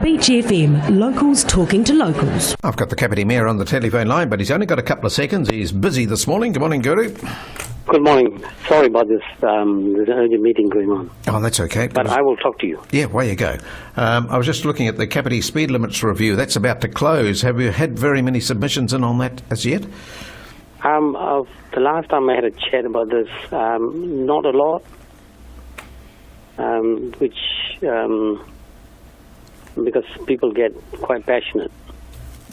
Beach FM, locals talking to locals. I've got the Kapiti Mayor on the telephone line, but he's only got a couple of seconds. He's busy this morning. Good morning, Guru. Good morning. Sorry about this. There's an urgent meeting going on. Oh, that's okay. But I will talk to you. Yeah, away you go. I was just looking at the Kapiti Speed Limits Review. That's about to close. Have you had very many submissions in on that as yet? The last time I had a chat about this, not a lot, because people get quite passionate.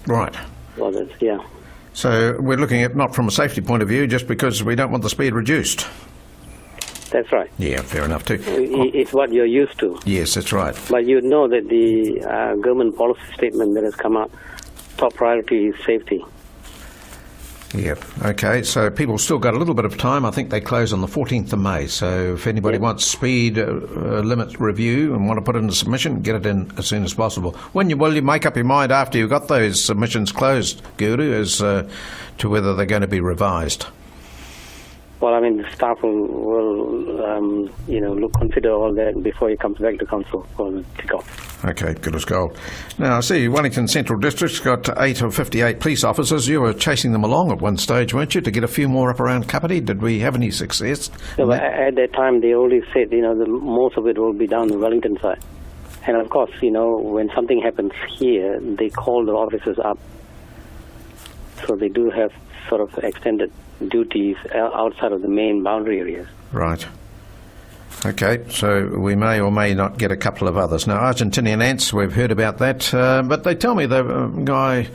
Right. About it, yeah. So we're looking at not from a safety point of view, just because we don't want the speed reduced. That's right. Yeah, fair enough too. It's what you're used to. Yes, that's right. But you know that the government policy statement that has come out, top priority is safety. Yeah, okay, so people still got a little bit of time. I think they close on the 14th of May, so if anybody wants speed limit review and want to put in a submission, get it in as soon as possible. Will you make up your mind after you've got those submissions closed, Guru, as to whether they're going to be revised? Well, I mean, the staff will consider all that before he comes back to council for the kick-off. Okay, good as gold. Now, I see Wellington Central District's got 8 of 58 police officers. You were chasing them along at one stage, weren't you, to get a few more up around Kapiti? Did we have any success? No, at that time, they already said, most of it will be down the Wellington side. And, of course, when something happens here, they call the officers up. So they do have sort of extended duties outside of the main boundary areas. Right. Okay, so we may or may not get a couple of others. Now, Argentinian ants, we've heard about that, but they tell me the guy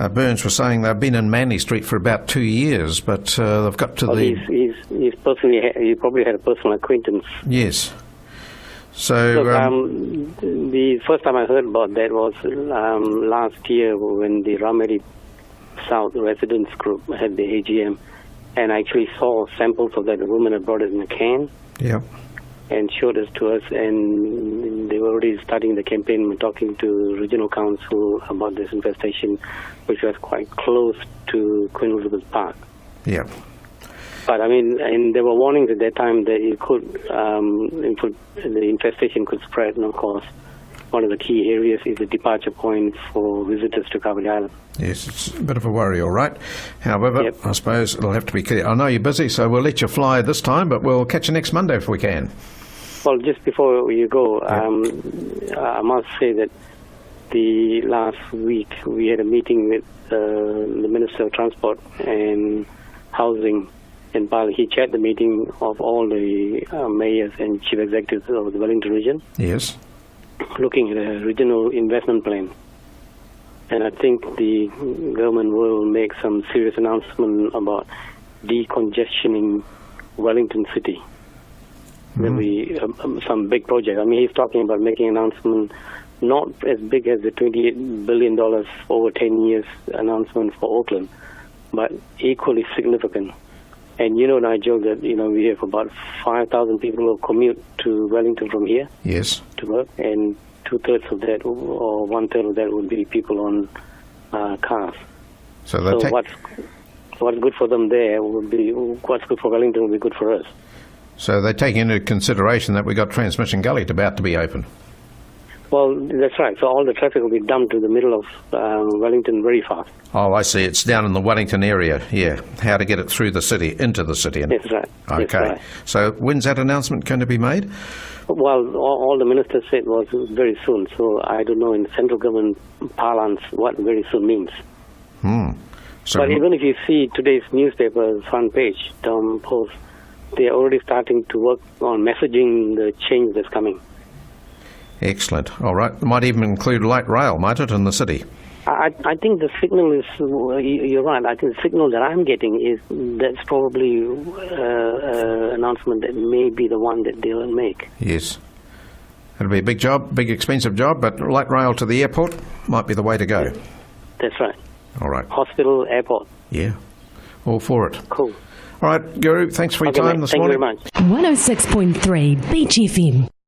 Burns was saying they've been in Manly Street for about 2 years, but they've got to He's personally, he probably had a personal acquaintance. Yes. So the first time I heard about that was last year when the Rameri South residents group had the AGM, and I actually saw samples of that. The woman had brought it in a can. Yeah. And showed it to us, and they were already starting the campaign. We're talking to regional council about this infestation, which was quite close to Queen Elizabeth Park. Yeah. But I mean, and there were warnings at that time that it could, the infestation could spread, and of course, one of the key areas is the departure point for visitors to Kapiti Island. Yes, it's a bit of a worry, all right. However, I suppose it'll have to be clear. I know you're busy, so we'll let you fly this time, but we'll catch you next Monday if we can. Well, just before you go, I must say that the last week we had a meeting with the Minister of Transport and Housing in Bali. He chaired the meeting of all the mayors and chief executives of the Wellington region. Yes. Looking at a regional investment plan. And I think the government will make some serious announcement about decongestioning Wellington City. There'll be some big project. I mean, he's talking about making an announcement not as big as the $28 billion over 10 years announcement for Auckland, but equally significant. And Nigel, that we have about 5,000 people who commute to Wellington from here. Yes. To work, and 2/3 of that, or 1/3 of that, would be people on cars. So what's good for them there would be what's good for Wellington would be good for us. So they take into consideration that we got Transmission Gully about to be open. Well, that's right. So all the traffic will be dumped to the middle of Wellington very fast. Oh, I see. It's down in the Wellington area, yeah. How to get it through the city, into the city. That's right. Okay. That's right. So when's that announcement going to be made? Well, all the ministers said was very soon. So I don't know in central government parlance what very soon means. So but even if you see today's newspaper front page, Tom Post, they are already starting to work on messaging the change that's coming. Excellent. All right. Might even include light rail, might it, in the city? I think the signal is, you're right, I think the signal that I'm getting is that's probably an announcement that may be the one that they'll make. Yes. It'll be a big job, big expensive job, but light rail to the airport might be the way to go. That's right. All right. Hospital, airport. Yeah. All for it. Cool. All right, Guru, thanks for your time this morning. Thank you very much. 106.3 Beach FM.